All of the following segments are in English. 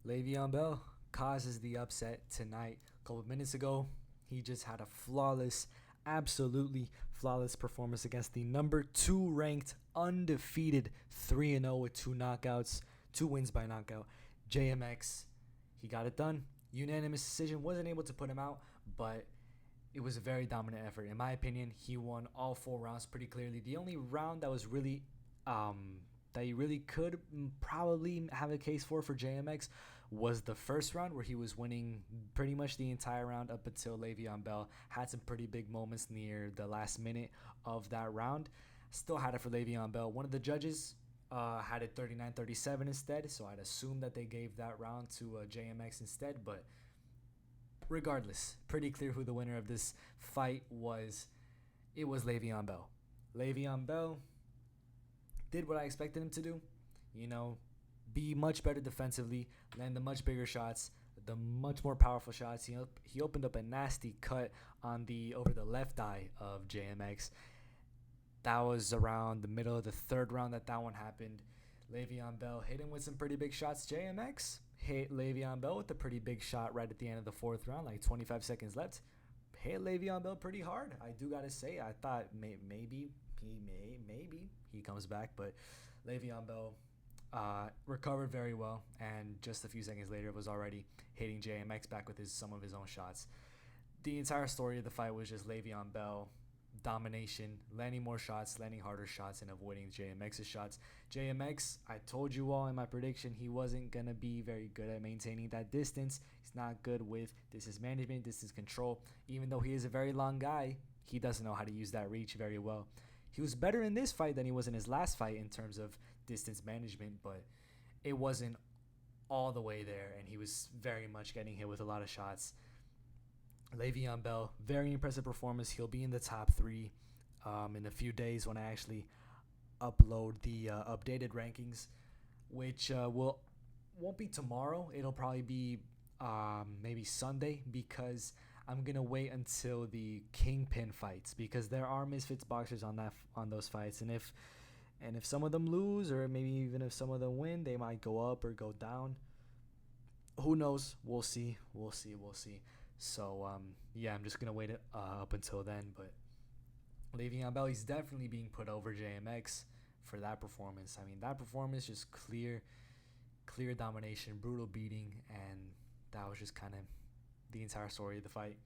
Le'Veon Bell causes the upset tonight. A couple of minutes ago, he just had a flawless, absolutely flawless performance against the number 2 ranked, undefeated 3-0 with 2 knockouts, 2 wins by knockout. JMX, he got it done. Unanimous decision, wasn't able to put him out, but it was a very dominant effort. In my opinion, he won all 4 rounds pretty clearly. The only round that was really that you really could probably have a case for JMX was the first round where he was winning pretty much the entire round up until Le'Veon Bell had some pretty big moments near the last minute of that round. Still had it for Le'Veon Bell. One of the judges had it 39-37 instead, so I'd assume that they gave that round to JMX instead, but regardless, pretty clear who the winner of this fight was. It was Le'Veon Bell. Le'Veon Bell did what I expected him to do. You know, be much better defensively, land the much bigger shots, the much more powerful shots. He opened up a nasty cut on the over the left eye of JMX. That was around the middle of the third round that one happened. Le'Veon Bell hit him with some pretty big shots. JMX hit Le'Veon Bell with a pretty big shot right at the end of the fourth round, like 25 seconds left. Hit Le'Veon Bell pretty hard. I do gotta say, I thought maybe he comes back, but Le'Veon Bell recovered very well, and just a few seconds later was already hitting JMX back with some of his own shots. The entire story of the fight was just Le'Veon Bell domination, landing more shots, landing harder shots, and avoiding JMX's shots. JMX, I told you all in my prediction, he wasn't going to be very good at maintaining that distance. He's not good with distance management, distance control. Even though he is a very long guy, he doesn't know how to use that reach very well. He was better in this fight than he was in his last fight in terms of distance management, but it wasn't all the way there, and he was very much getting hit with a lot of shots. Le'Veon Bell, very impressive performance. He'll be in the top 3 in a few days when I actually upload the updated rankings, which won't be tomorrow. It'll probably be maybe Sunday, because I'm gonna wait until the kingpyn fights, because there are Misfits boxers on those fights, and if some of them lose, or maybe even if some of them win, they might go up or go down. Who knows? We'll see. So yeah, I'm just gonna wait up until then. But Le'Veon Bell, he's definitely being put over JMX for that performance. I mean, that performance just clear domination, brutal beating, and that was just kind of the entire story of the fight.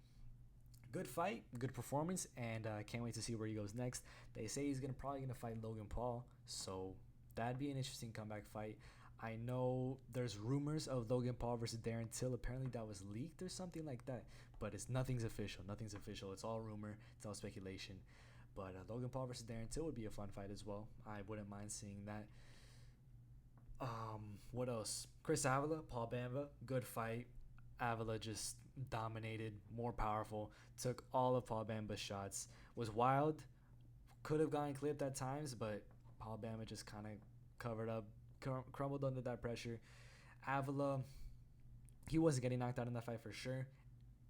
Good fight, good performance, and I can't wait to see where he goes next. They say he's probably gonna fight Logan Paul, so that'd be an interesting comeback fight. I know there's rumors of Logan Paul versus Darren Till. Apparently that was leaked or something like that, but nothing's official. Nothing's official. It's all rumor. It's all speculation. But Logan Paul versus Darren Till would be a fun fight as well. I wouldn't mind seeing that. What else? Chris Avila, Paul Bamba, good fight. Avila just dominated, more powerful, took all of Paul Bamba's shots. Was wild, could have gotten clipped at times, but Paul Bamba just kind of covered up, crumbled under that pressure. Avila, he wasn't getting knocked out in that fight for sure.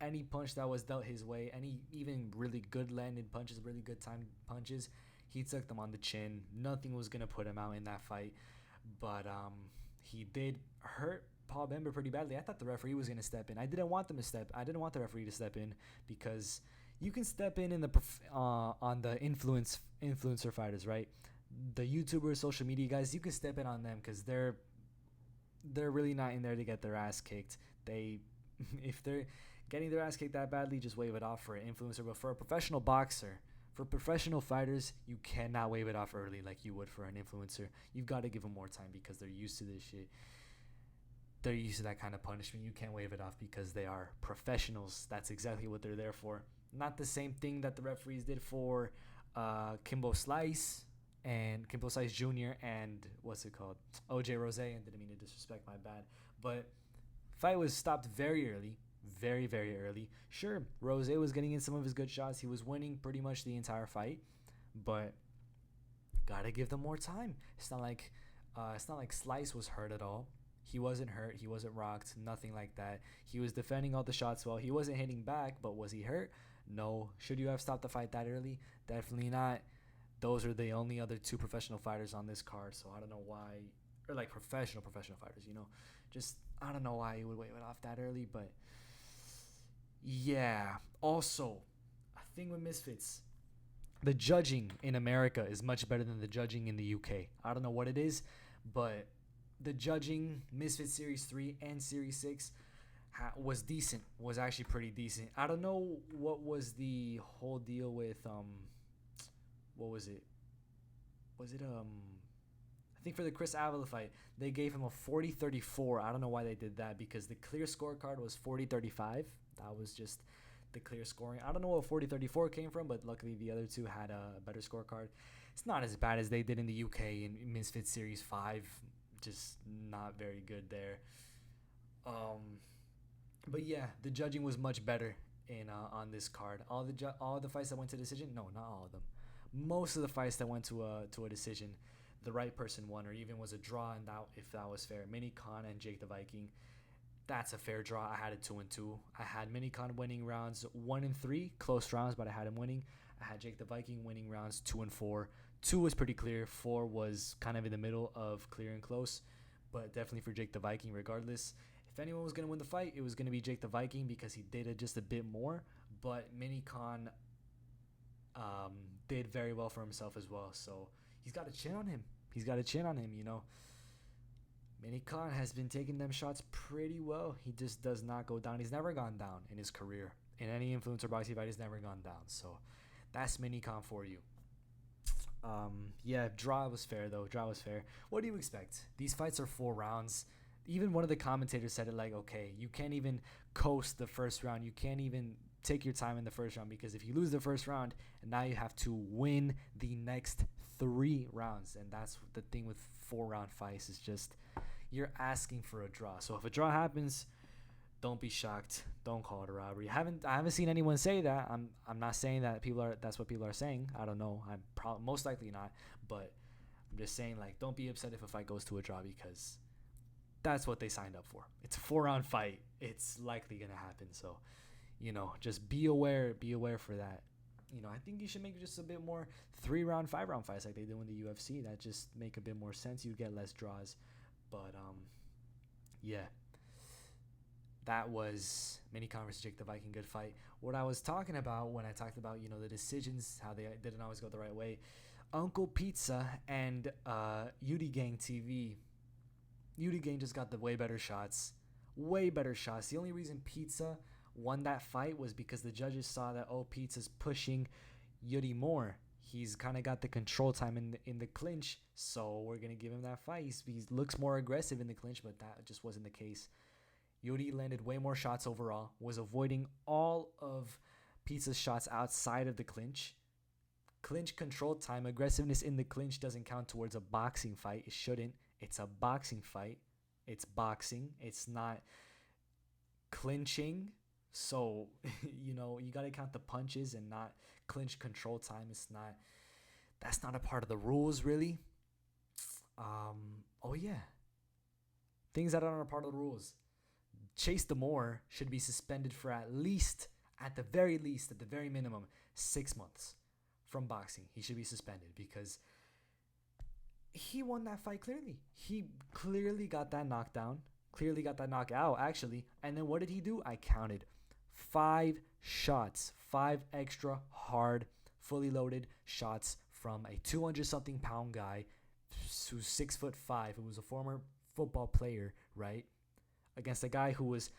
Any punch that was dealt his way, any even really good landed punches, really good timed punches, he took them on the chin. Nothing was gonna put him out in that fight, but he did hurt Paul Bember pretty badly. I thought the referee was gonna step in. I didn't want the referee to step in, because you can step in the on the influencer fighters, right? The YouTubers, social media guys, you can step in on them, because they're really not in there to get their ass kicked. They if they're getting their ass kicked that badly, just wave it off for an influencer. But for a professional boxer, for professional fighters, you cannot wave it off early like you would for an influencer. You've got to give them more time, because they're used to this shit. They're used to that kind of punishment. You can't wave it off because they are professionals. That's exactly what they're there for. Not the same thing that the referees did for Kimbo Slice Jr. and what's it called? OJ Rose. And didn't mean to disrespect, my bad. But fight was stopped very early. Very, very early. Sure, Rose was getting in some of his good shots. He was winning pretty much the entire fight. But gotta give them more time. It's not like Slice was hurt at all. He wasn't hurt. He wasn't rocked. Nothing like that. He was defending all the shots well. He wasn't hitting back, but was he hurt? No. Should you have stopped the fight that early? Definitely not. Those are the only other 2 professional fighters on this card, so I don't know why. Or like professional fighters, Just I don't know why he would wave it off that early, but yeah. Also, a thing with Misfits, the judging in America is much better than the judging in the UK. I don't know what it is, but the judging Misfits Series 3 and Series 6 was decent. Was actually pretty decent. I don't know what was the whole deal with what was it? Was it I think for the Chris Avila fight, they gave him a 40-34. I don't know why they did that because the clear scorecard was 40-35. That was just the clear scoring. I don't know what 40-34 came from, but luckily the other two had a better scorecard. It's not as bad as they did in the UK in Misfits Series 5. Just not very good there. But yeah, the judging was much better in on this card. All the fights that went to decision, no, not all of them. Most of the fights that went to a decision, the right person won, or even was a draw, and that if that was fair. Mini Khan and Jake the Viking, that's a fair draw. I had it 2-2. I had Mini Khan winning rounds 1 and 3, close rounds, but I had him winning. I had Jake the Viking winning rounds 2 and 4. 2 was pretty clear. 4 was kind of in the middle of clear and close, but definitely for Jake the Viking. Regardless, if anyone was gonna win the fight, it was gonna be Jake the Viking because he did it just a bit more. But Mini Khan did very well for himself as well. So he's got a chin on him. You know. Mini Khan has been taking them shots pretty well. He just does not go down. He's never gone down in his career. In any influencer boxing fight, he's never gone down. So that's Mini Khan for you. Yeah, draw was fair though. Draw was fair. What do you expect? These fights are 4 rounds. Even one of the commentators said it like, okay, you can't even coast the first round. You can't even take your time in the first round because if you lose the first round, and now you have to win the next 3 rounds, and that's the thing with 4-round fights is just you're asking for a draw. So if a draw happens, don't be shocked. Don't call it a robbery. I haven't seen anyone say that. I'm not saying that that's what people are saying. I don't know. I'm most likely not, but I'm just saying like don't be upset if a fight goes to a draw because that's what they signed up for. It's a 4-round fight. It's likely gonna happen. So, just be aware for that. I think you should make just a bit more 3-round, 5-round fights like they do in the UFC. That just make a bit more sense. You'd get less draws. But yeah, that was Mini Converse Jake the Viking good fight. What I was talking about when I talked about the decisions, how they didn't always go the right way. Uncle Pizza and Yudi Gang TV. Yudi Gang just got the way better shots. The only reason Pizza won that fight was because the judges saw that Pizza's pushing Yudi more. He's kind of got the control time in the clinch, so we're gonna give him that fight. He looks more aggressive in the clinch, but that just wasn't the case. Yuri landed way more shots overall, was avoiding all of Pizza's shots outside of the clinch. Clinch control time, aggressiveness in the clinch doesn't count towards a boxing fight. It shouldn't. It's a boxing fight. It's boxing. It's not clinching. So, you got to count the punches and not clinch control time. That's not a part of the rules, really. Oh, yeah. Things that aren't a part of the rules. Chase Demore should be suspended for at the very minimum, 6 months from boxing. He should be suspended because he won that fight clearly. He clearly got that knockdown, clearly got that knockout, actually. And then what did he do? I counted 5 shots, 5 extra hard, fully loaded shots from a 200-something pound guy who's 6'5", who was a former football player, right? Against a guy who was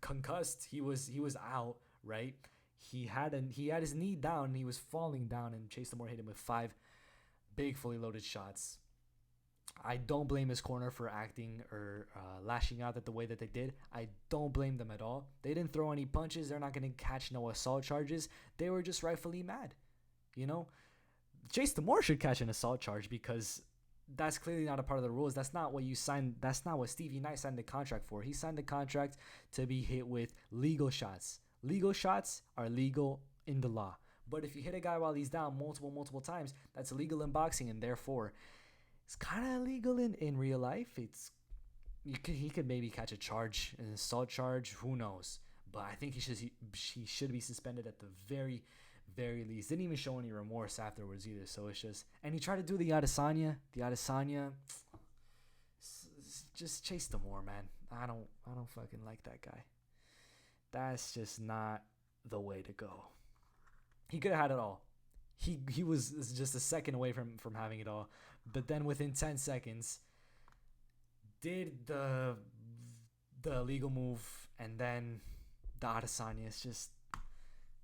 concussed. He was out, right? He had his knee down and he was falling down, and Chase Demore hit him with 5 big fully loaded shots. I don't blame his corner for acting or lashing out at the way that they did. I don't blame them at all. They didn't throw any punches. They're not going to catch no assault charges. They were just rightfully mad. Chase Demore should catch an assault charge because that's clearly not a part of the rules. That's not what you signed. That's not what Stevie Knight signed the contract for. He signed the contract to be hit with legal shots. Legal shots are legal in the law. But if you hit a guy while he's down multiple times, that's illegal in boxing, and therefore it's kind of illegal in real life. He could maybe catch a charge, an assault charge. Who knows? But I think he should be suspended at the very least. Didn't even show any remorse afterwards either. So it's just, and he tried to do the Adesanya. just chase the more, man. I don't fucking like that guy. That's just not the way to go. He could have had it all. He was just a second away from having it all, but then within 10 seconds did the illegal move, and then the Adesanya is just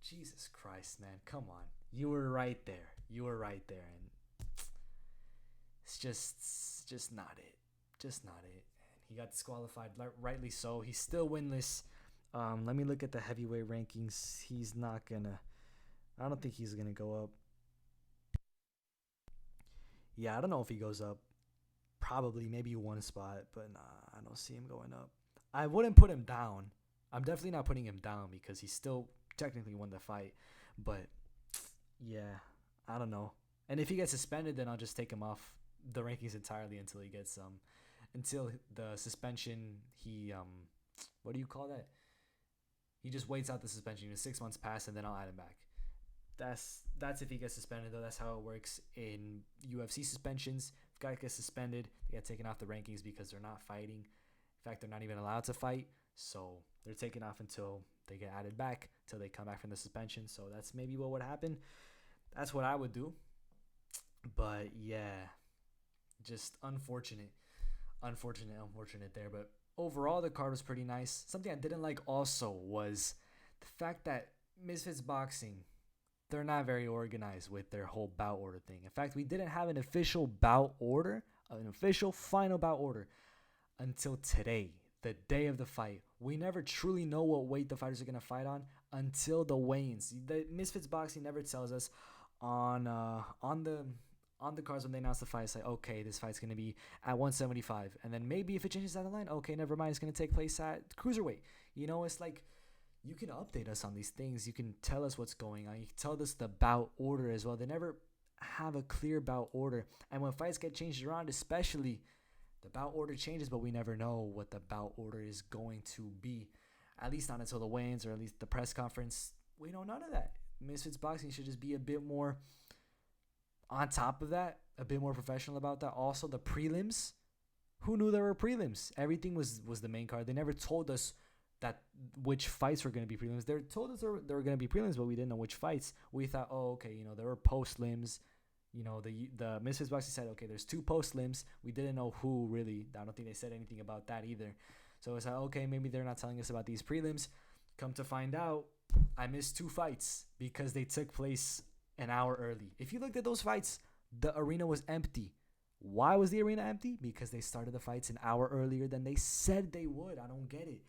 Jesus Christ, man. Come on. You were right there. You were right there, and it's just not it. Just not it. And he got disqualified, rightly so. He's still winless. Let me look at the heavyweight rankings. He's not gonna. I don't think he's gonna go up. Yeah, I don't know if he goes up. Probably, maybe one spot, but nah, I don't see him going up. I wouldn't put him down. I'm definitely not putting him down because he still technically won the fight. But yeah, I don't know. And if he gets suspended, then I'll just take him off the rankings entirely until he gets until the suspension. What do you call that? He just waits out the suspension. 6 months pass, and then I'll add him back. That's if he gets suspended, though. That's how it works in UFC suspensions. If a guy gets suspended, they get taken off the rankings because they're not fighting. In fact, they're not even allowed to fight, so they're taken off until they get added back, until they come back from the suspension. So that's maybe what would happen. That's what I would do. But yeah, just unfortunate there. But overall, the card was pretty nice. Something I didn't like also was the fact that Misfits Boxing, they're not very organized with their whole bout order thing. In fact, we didn't have an official bout order, an official final bout order until today, the day of the fight. We never truly know what weight the fighters are going to fight on until the weigh-ins. The Misfits Boxing never tells us on the cards when they announce the fight. It's like, okay, this fight's going to be at 175. And then maybe if it changes down the line, okay, never mind, it's going to take place at cruiserweight. It's like, you can update us on these things. You can tell us what's going on. You can tell us the bout order as well. They never have a clear bout order. And when fights get changed around, especially, the bout order changes, but we never know what the bout order is going to be. At least not until the weigh-ins or at least the press conference. We know none of that. Misfits Boxing should just be a bit more on top of that, a bit more professional about that. Also, the prelims. Who knew there were prelims? Everything was the main card. They never told us that which fights were going to be prelims. They told us there were going to be prelims, but we didn't know which fights. We thought, oh, okay, there were post-lims. The Misfits Boxing said, okay, there's 2 post-lims. We didn't know who really. I don't think they said anything about that either. So it's like, okay, maybe they're not telling us about these prelims. Come to find out, I missed 2 fights because they took place an hour early. If you looked at those fights, the arena was empty. Why was the arena empty? Because they started the fights an hour earlier than they said they would. I don't get it.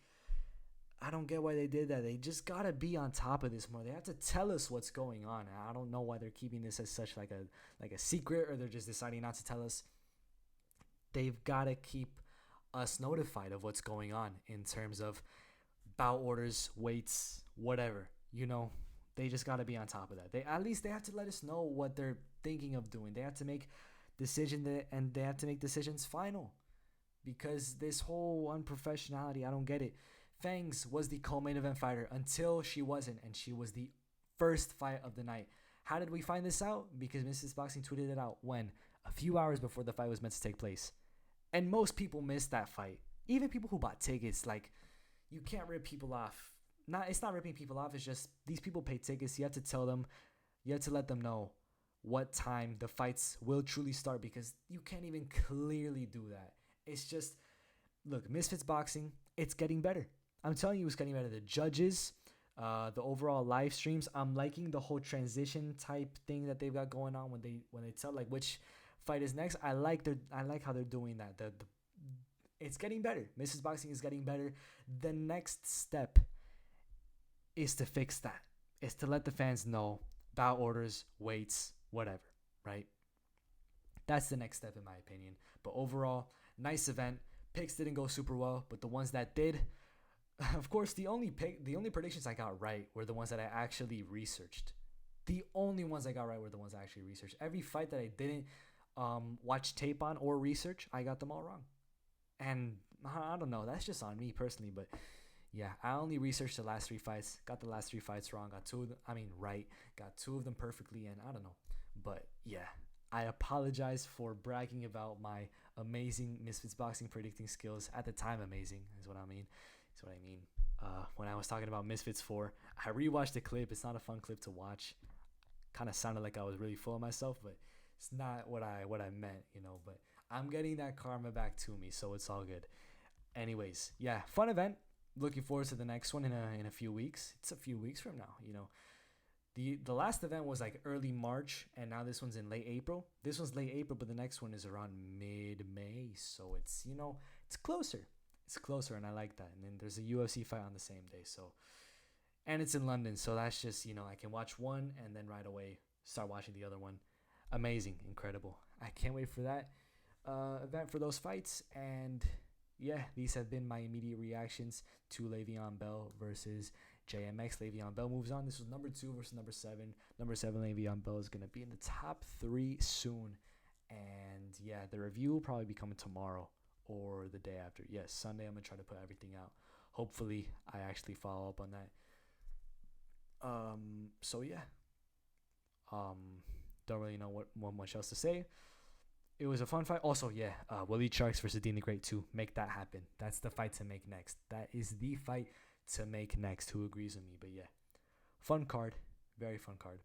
I don't get why they did that. They just gotta be on top of this more. They have to tell us what's going on. I don't know why they're keeping this as such like a secret, or they're just deciding not to tell us. They've gotta keep us notified of what's going on in terms of bout orders, weights, whatever. They just gotta be on top of that. They have to let us know what they're thinking of doing. They have to make and they have to make decisions final. Because this whole unprofessionality, I don't get it. Fangs was the co-main event fighter until she wasn't, and she was the first fight of the night. How did we find this out? Because Mrs. Boxing tweeted it out when? A few hours before the fight was meant to take place. And most people missed that fight. Even people who bought tickets. Like, you can't rip people off. It's not ripping people off. It's just these people pay tickets. You have to tell them. You have to let them know what time the fights will truly start, because you can't even clearly do that. It's just, look, Misfits Boxing, it's getting better. I'm telling you, it's getting better. The judges, the overall live streams. I'm liking the whole transition type thing that they've got going on when they tell like which fight is next. I like how they're doing that. It's getting better. Mrs. Boxing is getting better. The next step is to fix that. Is to let the fans know bout orders, weights, whatever, right? That's the next step in my opinion. But overall, nice event. Picks didn't go super well, but the ones that did, of course, the only predictions I got right were the ones that I actually researched. The only ones I got right were the ones I actually researched. Every fight that I didn't watch tape on or research, I got them all wrong. And I don't know, that's just on me personally, but yeah, I only researched the last 3 fights, got the last 3 fights wrong, got 2 of them, right, got 2 of them perfectly, and I don't know. But yeah, I apologize for bragging about my amazing Misfits boxing predicting skills. At the time, amazing is what I mean. Is what I mean. When I was talking about Misfits 4, I rewatched the clip. It's not a fun clip to watch. Kind of sounded like I was really full of myself, but it's not what I meant, But I'm getting that karma back to me, so it's all good. Anyways, yeah, fun event. Looking forward to the next one in a few weeks. It's a few weeks from now. The last event was like early March, and now this one's in late April. This one's late April, but the next one is around mid May, so it's closer. It's closer, and I like that. And then there's a UFC fight on the same day, so and it's in London, so that's just I can watch one and then right away start watching the other one. Amazing, incredible. I can't wait for that event for those fights. And yeah, these have been my immediate reactions to Le'Veon Bell versus JMX. Le'Veon Bell moves on. This was number 2 versus number 7. Number 7, Le'Veon Bell, is going to be in the top 3 soon. And yeah, the review will probably be coming tomorrow or the day after. Yes, Sunday, I'm going to try to put everything out. Hopefully, I actually follow up on that. So yeah. Don't really know what much else to say. It was a fun fight. Also, yeah, Willie Sharks versus Dean the Great 2. Make that happen. That's the fight to make next. That is the fight to make next. Who agrees with me? But yeah, fun card. Very fun card.